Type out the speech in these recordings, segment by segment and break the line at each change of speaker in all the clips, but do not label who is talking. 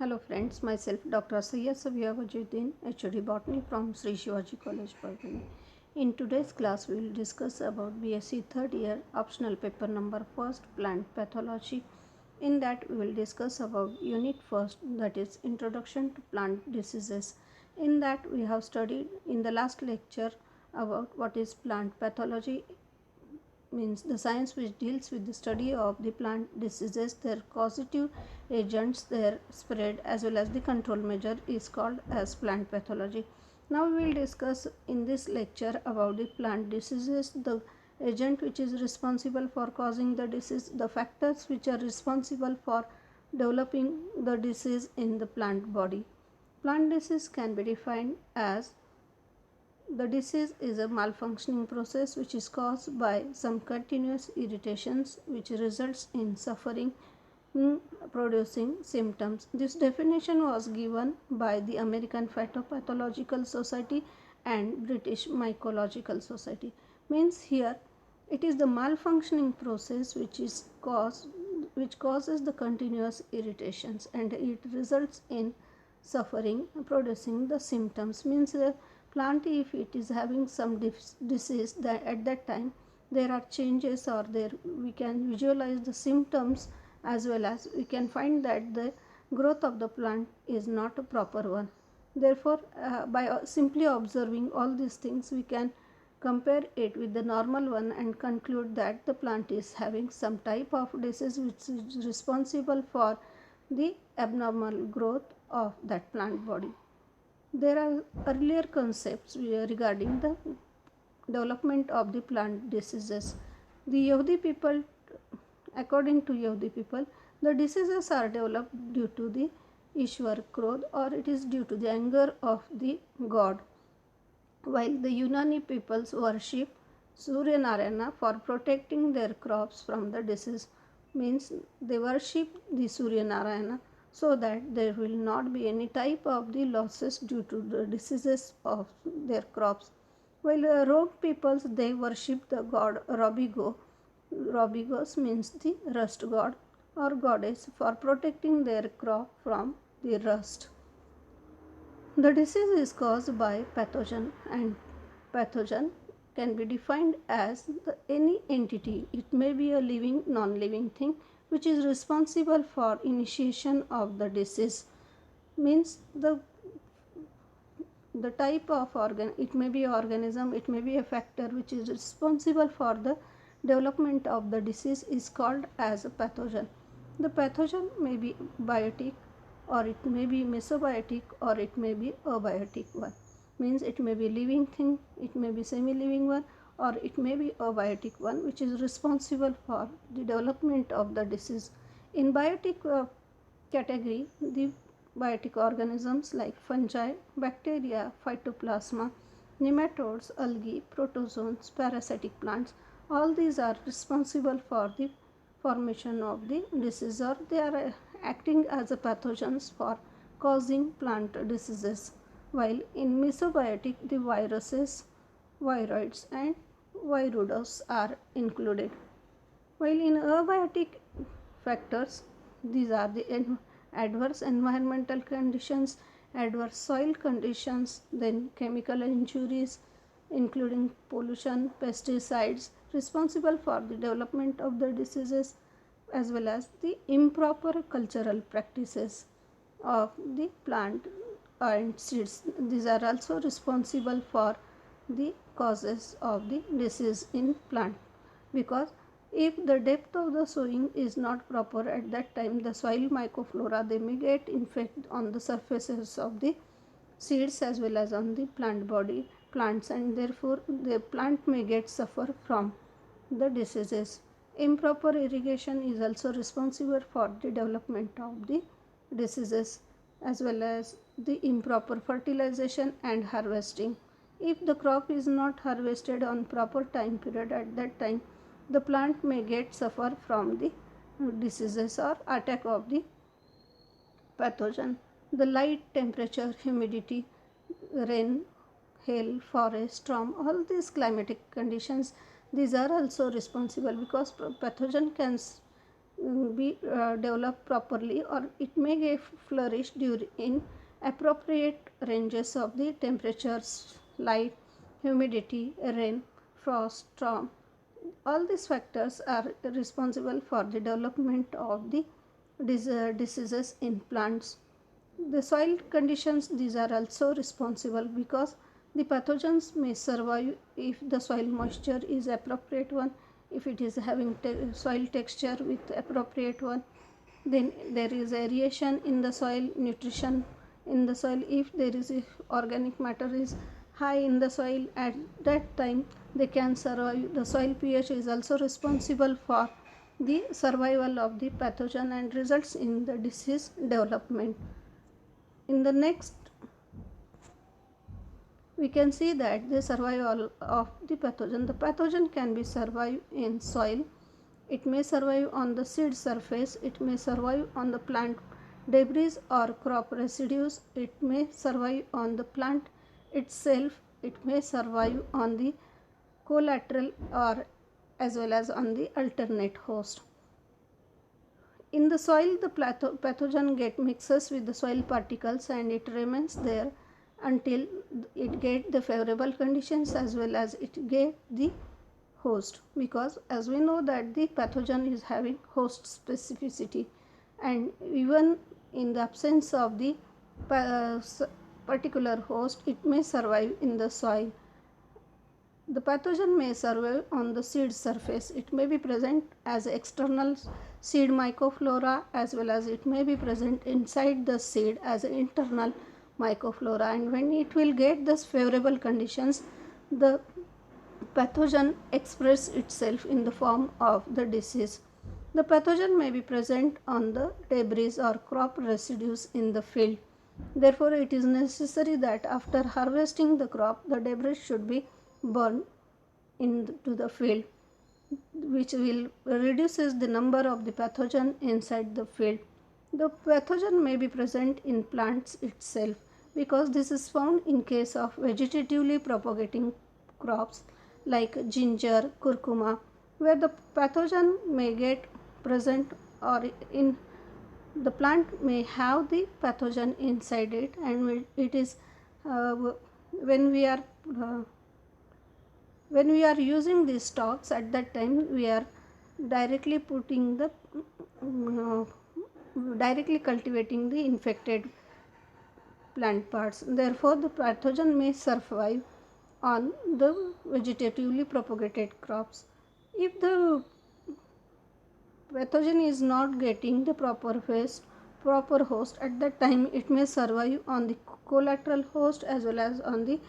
Hello friends, myself Dr. Sayyed Sabiha Wajuddin, HOD Botany from Sri Shivaji College, Parvani. In today's class, we will discuss about BSc third year optional paper number first, plant pathology. In that, we will discuss about unit first, that is introduction to plant diseases. In that, we have studied in the last lecture about what is plant pathology, means the science which deals with the study of the plant diseases, their causative agents, their spread, as well as the control measure is called as plant pathology. Now we will discuss in this lecture about the plant diseases, the agent which is responsible for causing the disease, the factors which are responsible for developing the disease in the plant body. Plant disease can be defined as the disease is a malfunctioning process which is caused by some continuous irritations which results in suffering, producing symptoms. This definition was given by the American Phytopathological Society and British Mycological Society. Means here it is the malfunctioning process which causes the continuous irritations and it results in suffering, producing the symptoms. Means the plant, if it is having some disease, that at that time there are changes, or there we can visualize the symptoms, as well as we can find that the growth of the plant is not a proper one. Therefore, by simply observing all these things, we can compare it with the normal one and conclude that the plant is having some type of disease which is responsible for the abnormal growth of that plant body. There are earlier concepts regarding the development of the plant diseases. The Yahudi people, according to Yahudi people, the diseases are developed due to the Ishwar Krodh, or it is due to the anger of the god, while the Unani peoples worship Surya Narayana for protecting their crops from the disease. Means they worship the Surya Narayana so that there will not be any type of the losses due to the diseases of their crops. While rogue peoples, they worship the god Robigo. Robigos means the rust god or goddess for protecting their crop from the rust. The disease is caused by pathogen, and pathogen can be defined as any entity. It may be a living, non-living thing which is responsible for initiation of the disease. Means the type of organ, it may be organism, it may be a factor which is responsible for the development of the disease is called as a pathogen. The pathogen may be biotic, or it may be mesobiotic, or it may be abiotic one. Means it may be living thing, it may be semi-living one, or it may be abiotic one which is responsible for the development of the disease. In biotic category, the biotic organisms like fungi, bacteria, phytoplasma, nematodes, algae, protozoans, parasitic plants, all these are responsible for the formation of the disease, or they are acting as a pathogens for causing plant diseases. While in mesobiotic, the viruses, viroids and virudos are included. While in abiotic factors, these are the adverse environmental conditions, adverse soil conditions, then chemical injuries including pollution, pesticides responsible for the development of the diseases, as well as the improper cultural practices of the plant and seeds. These are also responsible for the causes of the disease in plant, because if the depth of the sowing is not proper at that time, the soil microflora, they may get infected on the surfaces of the seeds as well as on the plant body plants, and therefore the plant may get suffer from the diseases. Improper irrigation is also responsible for the development of the diseases, as well as the improper fertilization and harvesting. If the crop is not harvested on proper time period, at that time the plant may get suffer from the diseases or attack of the pathogen. The light, temperature, humidity, rain, hail, forest, storm, all these climatic conditions, these are also responsible, because pathogen can be developed properly, or it may get flourish during in appropriate ranges of the temperatures, light, humidity, rain, frost, storm. All these factors are responsible for the development of the diseases in plants. The soil conditions, these are also responsible, because the pathogens may survive if the soil moisture is appropriate one, if it is having soil texture with appropriate one, then there is aeration in the soil, nutrition in the soil. If there is, if organic matter is high in the soil, at that time they can survive. The soil pH is also responsible for the survival of the pathogen and results in the disease development. In the next, we can see that the survival of the pathogen. The pathogen can be survive in soil. It may survive on the seed surface. It may survive on the plant debris or crop residues. It may survive on the plant itself. It may survive on the collateral or as well as on the alternate host. In the soil, the pathogen mixes with the soil particles and it remains there until it get the favorable conditions as well as it get the host, because as we know that the pathogen is having host specificity, and even in the absence of the particular host, it may survive in the soil. The pathogen may survive on the seed surface. It may be present as external seed mycoflora, as well as it may be present inside the seed as internal mycoflora, and when it will get those favorable conditions, the pathogen express itself in the form of the disease. The pathogen may be present on the debris or crop residues in the field. Therefore, it is necessary that after harvesting the crop, the debris should be burned into the field, which will reduces the number of the pathogen inside the field. The pathogen may be present in plants itself, because this is found in case of vegetatively propagating crops like ginger, curcuma, where the pathogen may get present, or in the plant may have the pathogen inside it, and it is when we are using these stocks, at that time we are directly putting the directly cultivating the infected plant parts. Therefore, the pathogen may survive on the vegetatively propagated crops. If the pathogen is not getting the proper host, at that time it may survive on the collateral host as well as on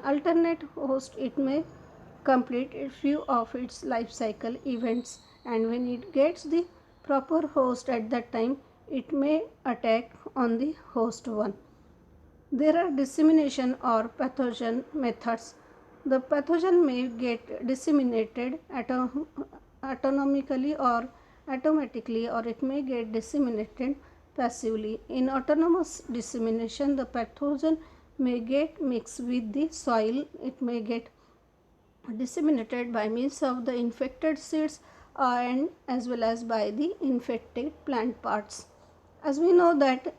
alternate host. It may complete a few of its life cycle events, and when it gets the proper host, at that time it may attack on the host one. There are dissemination or pathogen methods. The pathogen may get disseminated autonomically or automatically, or it may get disseminated passively. In autonomous dissemination, the pathogen may get mixed with the soil. It may get disseminated by means of the infected seeds and as well as by the infected plant parts. As we know that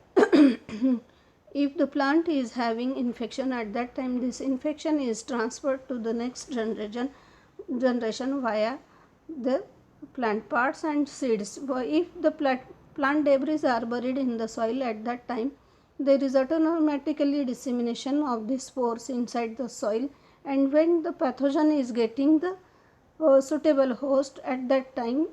if the plant is having infection, at that time this infection is transferred to the next generation via the plant parts and seeds. If the plant debris are buried in the soil, at that time there is automatically dissemination of the spores inside the soil, and when the pathogen is getting the suitable host, at that time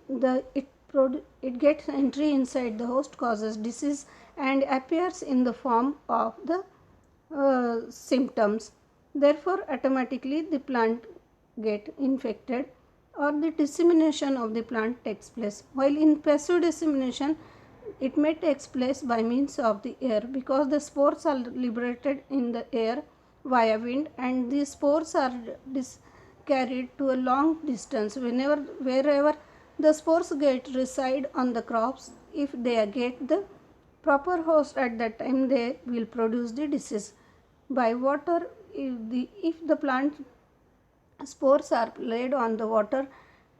it gets entry inside the host, causes disease and appears in the form of the symptoms. Therefore, automatically the plant get infected or the dissemination of the plant takes place. While in passive dissemination, it may takes place by means of the air, because the spores are liberated in the air via wind, and these spores are carried to a long distance. Wherever the spores reside on the crops, if they get the proper host, at that time they will produce the disease. By water, if the plant spores are laid on the water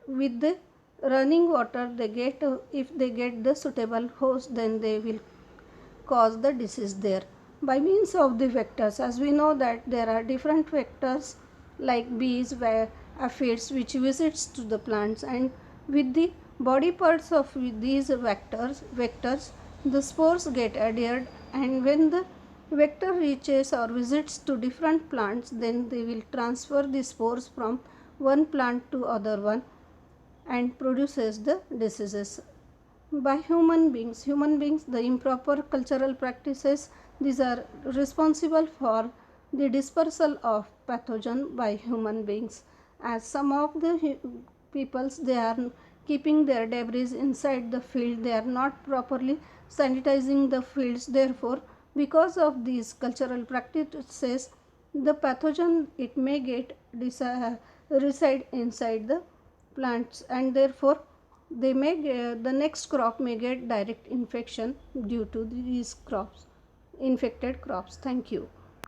with the running water, they get if they get the suitable host, then they will cause the disease there. By means of the vectors, as we know that there are different vectors like bees, where aphids which visits to the plants, and with the body parts of these vectors the spores get adhered, and when the vector reaches or visits to different plants, then they will transfer the spores from one plant to other one and produces the diseases. By human beings, the improper cultural practices, these are responsible for the dispersal of pathogen by human beings, as some of the peoples, they are keeping their debris inside the field, they are not properly sanitizing the fields. Therefore, because of these cultural practices, the pathogen, it may get reside inside the plants, and therefore they may the next crop may get direct infection due to these crops, infected crops. Thank you.